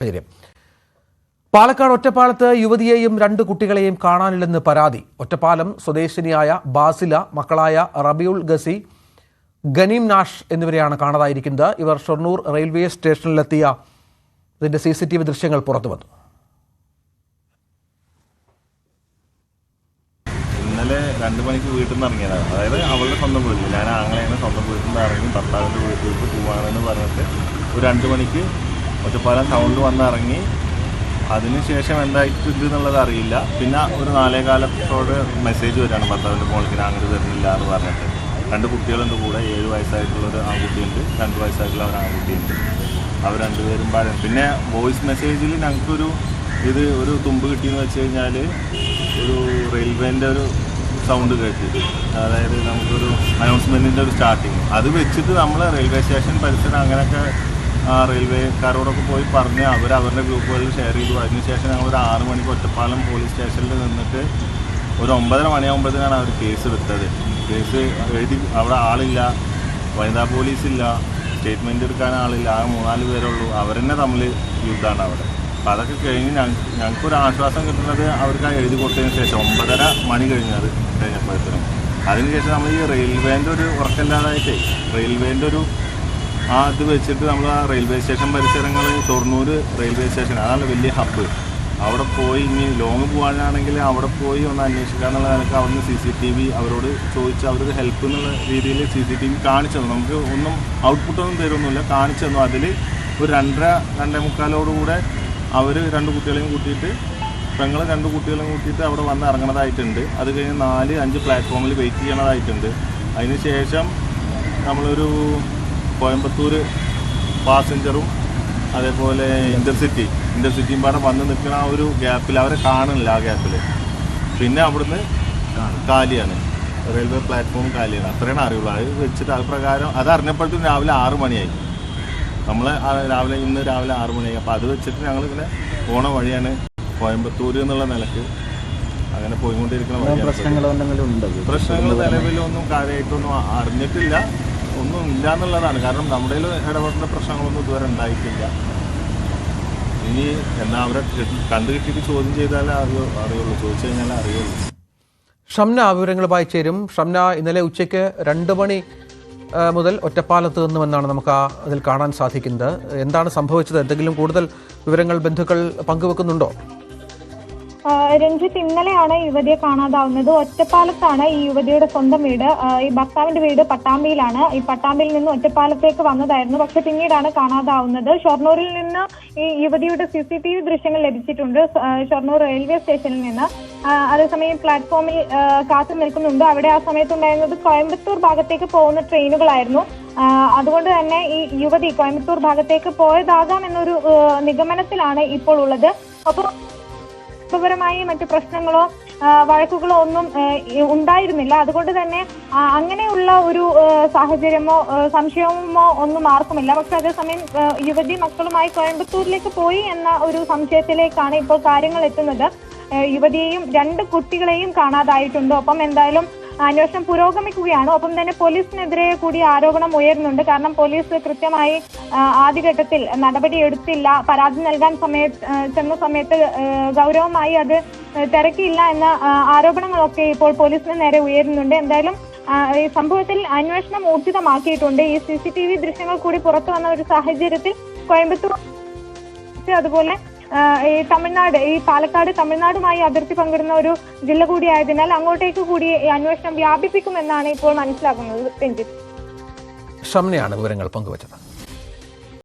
പേര്. പാലക്കാട് ഒറ്റപ്പാലത്ത് യുവതിയെയും 2 കുട്ടികളെയും കാണാനില്ലെന്ന് പരാതി. ഒറ്റപ്പാലം സ്വദേശിനിയായ ബാസില, മക്കളായ റബിയുൽ ഗസി, ഗനീം നാഷ് എന്നിവരെയാണ് കാണാതായിരിക്കുന്നത്. ഇവർ ഷൊർണൂർ റെയിൽവേ സ്റ്റേഷനിലെത്തിയ ഇതിന്റെ CCTV ദൃശ്യങ്ങൾ പുറത്തുവന്നു. ഇന്നലെ 2 മണിക്ക് വീട്ടിൽ നിന്ന് ഇറങ്ങിയതാണ്. അതായത് അവളുടെ സ്വന്തം വീട്ടിൽ, ഞാൻ ആങ്ങളെയാണ്, സ്വന്തം വീട്ടിൽ നിന്ന് ഇറങ്ങി ഭർത്താവിൻ്റെ വീട്ടിലേക്ക് പോവാണെന്ന് പറഞ്ഞിട്ട് ഒരു 2 മണിക്ക് ഒറ്റപ്പാലം ടൗണിൽ വന്ന് ഇറങ്ങി. അതിനുശേഷം എന്തായിട്ടുണ്ട് എന്നുള്ളത് അറിയില്ല. പിന്നെ ഒരു 4:15 മെസ്സേജ് വരികയാണ് ഭർത്താവിൻ്റെ ഫോണിലേക്ക്, അങ്ങോട്ട് തരുന്നില്ല എന്ന് പറഞ്ഞിട്ട്. 2 കുട്ടികളുണ്ട് കൂടെ, 7 വയസ്സായിട്ടുള്ളൊരു ആൺകുട്ടിയുണ്ട്, 2 വയസ്സായിട്ടുള്ള ഒരു ആൺകുട്ടിയുണ്ട്. അവർ 2 പേരും പാടും. പിന്നെ വോയിസ് മെസ്സേജിൽ ഞങ്ങൾക്കൊരു ഒരു തുമ്പ് കിട്ടിയെന്ന് വെച്ച് കഴിഞ്ഞാൽ ഒരു റെയിൽവേൻ്റെ ഒരു സൗണ്ട് കേട്ടിട്ട്, അതായത് നമുക്കൊരു അനൗൺസ്മെൻറ്റിൻ്റെ ഒരു സ്റ്റാർട്ടിങ്, അത് വെച്ചിട്ട് നമ്മൾ റെയിൽവേ സ്റ്റേഷൻ പരിസരം അങ്ങനെയൊക്കെ റെയിൽവേക്കാരോടൊക്കെ പോയി പറഞ്ഞ് അവരുടെ ഗ്രൂപ്പുകളിൽ ഷെയർ ചെയ്തു. അതിനുശേഷം ഞങ്ങളൊരു 6 മണിക്ക് ഒറ്റപ്പാലം പോലീസ് സ്റ്റേഷനിൽ നിന്നിട്ട് ഒരു 9:30 മണിയാകുമ്പോഴത്തേനാണ് അവർ കേസ് എടുത്തത്. കേസ് എഴുതി, അവിടെ ആളില്ല, വനിതാ പോലീസില്ല, സ്റ്റേറ്റ്മെൻറ്റ് എടുക്കാൻ ആളില്ല, ആ 3-4 പേരുള്ളൂ. അവരെന്നെ തമ്മിൽ യുദ്ധമാണ് അവിടെ. അപ്പോൾ അതൊക്കെ കഴിഞ്ഞ് ഞങ്ങൾക്കൊരു ആശ്വാസം കിട്ടുന്നത് അവർക്ക് ആ എഴുതി കൊടുത്തതിന് ശേഷം 9:30 മണി കഴിഞ്ഞത് കഴിഞ്ഞപ്പോഴത്തേനും. അതിനുശേഷം നമ്മൾ ഈ റെയിൽവേൻ്റെ ഒരു ഉറക്കമില്ലാതായിട്ട് റെയിൽവേൻ്റെ ഒരു ഇത് വെച്ചിട്ട് നമ്മൾ ആ റെയിൽവേ സ്റ്റേഷൻ പരിസരങ്ങൾ, ഷൊർണൂർ റെയിൽവേ സ്റ്റേഷൻ, അതാണ് വലിയ ഹബ്ബ്. അവിടെ പോയി ഇനി ലോങ് പോകാനാണെങ്കിൽ അവിടെ പോയി ഒന്ന് അന്വേഷിക്കുക എന്നുള്ള നിലക്ക് അവിടുന്ന് CCTV അവരോട് ചോദിച്ച് അവരൊരു ഹെൽപ്പ് എന്നുള്ള രീതിയിൽ CCTV കാണിച്ചു തന്നു. നമുക്ക് ഒന്നും ഔട്ട്പുട്ടൊന്നും തരുമൊന്നുമില്ല, കാണിച്ചു തന്നു. അതിൽ ഒരു 2:30-2:45 അവർ 2 കുട്ടികളെയും കൂട്ടിയിട്ട്, പെങ്ങൾ 2 കുട്ടികളെയും കൂട്ടിയിട്ട് അവിടെ വന്ന് ഇറങ്ങണതായിട്ടുണ്ട്. അത് കഴിഞ്ഞ് 4-5 പ്ലാറ്റ്ഫോമിൽ വെയിറ്റ് ചെയ്യണതായിട്ടുണ്ട്. അതിന് ശേഷം നമ്മളൊരു കോയമ്പത്തൂർ പാസഞ്ചറും അതേപോലെ ഇൻ്റർസിറ്റിയും പാടെ വന്ന് നിൽക്കുന്ന ആ ഒരു ഗ്യാപ്പിൽ അവരെ കാണുന്നില്ല. ആ ഗ്യാപ്പിൽ പിന്നെ അവിടുന്ന് കാലിയാണ്, റെയിൽവേ പ്ലാറ്റ്ഫോം കാലിയാണ്. അത്രയാണ് അറിയുള്ളൂ. അത് വെച്ചിട്ട് അത് പ്രകാരം അത് അറിഞ്ഞപ്പോഴത്തേക്കും രാവിലെ 6 മണിയായി. നമ്മൾ ഇന്ന് രാവിലെ 6 മണിയായി. അപ്പോൾ അത് വെച്ചിട്ട് ഞങ്ങളിങ്ങനെ പോണ വഴിയാണ് കോയമ്പത്തൂർ എന്നുള്ള നിലക്ക് അങ്ങനെ പോയിക്കൊണ്ടിരിക്കുന്ന വഴിയാണ്. പ്രശ്നങ്ങൾ നിലവിലൊന്നും കാര്യമായിട്ടൊന്നും അറിഞ്ഞിട്ടില്ല, ഒന്നും ഇല്ല എന്നുള്ളതാണ്. കാരണം നമ്മുടെ ഇടപെടേണ്ട പ്രശ്നങ്ങളൊന്നും ഇതുവരെ ഉണ്ടായിട്ടില്ല. ഇനി എന്നാൽ അവരെ കണ്ടുകിട്ടിയിട്ട് ചോദ്യം ചെയ്താലേ അറിയുള്ളൂ, ചോദിച്ചു കഴിഞ്ഞാലേ അറിയുള്ളൂ. ഷംന വിവരങ്ങളുമായി ചേരും. ഷംന, ഇന്നലെ ഉച്ചയ്ക്ക് 2 മണി മുതൽ ഒറ്റപ്പാലത്ത് നിന്നുമെന്നാണ് നമുക്ക് അതിൽ കാണാൻ സാധിക്കുന്നത്. എന്താണ് സംഭവിച്ചത്? എന്തെങ്കിലും കൂടുതൽ വിവരങ്ങൾ ബന്ധുക്കൾ പങ്കുവെക്കുന്നുണ്ടോ? രഞ്ജിത്ത്, ഇന്നലെയാണ് യുവതിയെ കാണാതാവുന്നത്. ഒറ്റപ്പാലത്താണ് ഈ യുവതിയുടെ സ്വന്തം വീട്. ഈ ഭർത്താവിന്റെ വീട് പട്ടാമ്പിയിലാണ്. ഈ പട്ടാമ്പിയിൽ നിന്ന് ഒറ്റപ്പാലത്തേക്ക് വന്നതായിരുന്നു, പക്ഷെ പിന്നീടാണ് കാണാതാവുന്നത്. ഷൊർണൂരിൽ നിന്ന് ഈ യുവതിയുടെ CCTV ദൃശ്യങ്ങൾ ലഭിച്ചിട്ടുണ്ട്, ഷൊർണൂർ റെയിൽവേ സ്റ്റേഷനിൽ നിന്ന്. അതേസമയം പ്ലാറ്റ്ഫോമിൽ കാത്തു നിൽക്കുന്നുണ്ട്. അവിടെ ആ സമയത്തുണ്ടായിരുന്നത് കോയമ്പത്തൂർ ഭാഗത്തേക്ക് പോകുന്ന ട്രെയിനുകളായിരുന്നു. അതുകൊണ്ട് തന്നെ ഈ യുവതി കോയമ്പത്തൂർ ഭാഗത്തേക്ക് പോയതാകാം എന്നൊരു നിഗമനത്തിലാണ് ഇപ്പോൾ ഉള്ളത്. അപ്പോൾ പരമായി മറ്റു പ്രശ്നങ്ങളോ വഴക്കുകളോ ഒന്നും ഉണ്ടായിരുന്നില്ല. അതുകൊണ്ട് തന്നെ അങ്ങനെയുള്ള ഒരു സാഹചര്യമോ സംശയമോ ഒന്നും ആർക്കുമില്ല. പക്ഷെ അതേസമയം യുവതി മക്കളുമായി കോയമ്പത്തൂരിലേക്ക് പോയി എന്ന ഒരു സംശയത്തിലേക്കാണ് ഇപ്പോൾ കാര്യങ്ങൾ എത്തുന്നത്. യുവതിയെയും 2 കുട്ടികളെയും കാണാതായിട്ടുണ്ട്. ഒപ്പം എന്തായാലും അന്വേഷണം പുരോഗമിക്കുകയാണ്. ഒപ്പം തന്നെ പോലീസിനെതിരെ കൂടി ആരോപണം ഉയരുന്നുണ്ട്. കാരണം പോലീസ് കൃത്യമായി ആദ്യഘട്ടത്തിൽ നടപടി എടുത്തില്ല, പരാതി നൽകാൻ ചെന്ന സമയത്ത് ഗൗരവമായി അത് തിരക്കിയില്ല എന്ന ആരോപണങ്ങളൊക്കെ ഇപ്പോൾ പോലീസിന് നേരെ ഉയരുന്നുണ്ട്. എന്തായാലും ഈ സംഭവത്തിൽ അന്വേഷണം ഊർജിതമാക്കിയിട്ടുണ്ട്. ഈ CCTV ദൃശ്യങ്ങൾ കൂടി പുറത്തു വന്ന ഒരു സാഹചര്യത്തിൽ കോയമ്പത്തൂർ, അതുപോലെ ഈ തമിഴ്നാട്, ഈ പാലക്കാട് തമിഴ്നാടുമായി അതിർത്തി പങ്കിടുന്ന ഒരു ജില്ല കൂടിയായതിനാൽ അങ്ങോട്ടേക്ക് കൂടി ഈ അന്വേഷണം വ്യാപിപ്പിക്കുമെന്നാണ് ഇപ്പോൾ മനസ്സിലാക്കുന്നത്. രഞ്ജിത്ത്, ഷംനയാണ് വിവരങ്ങൾ പങ്കുവച്ചത്.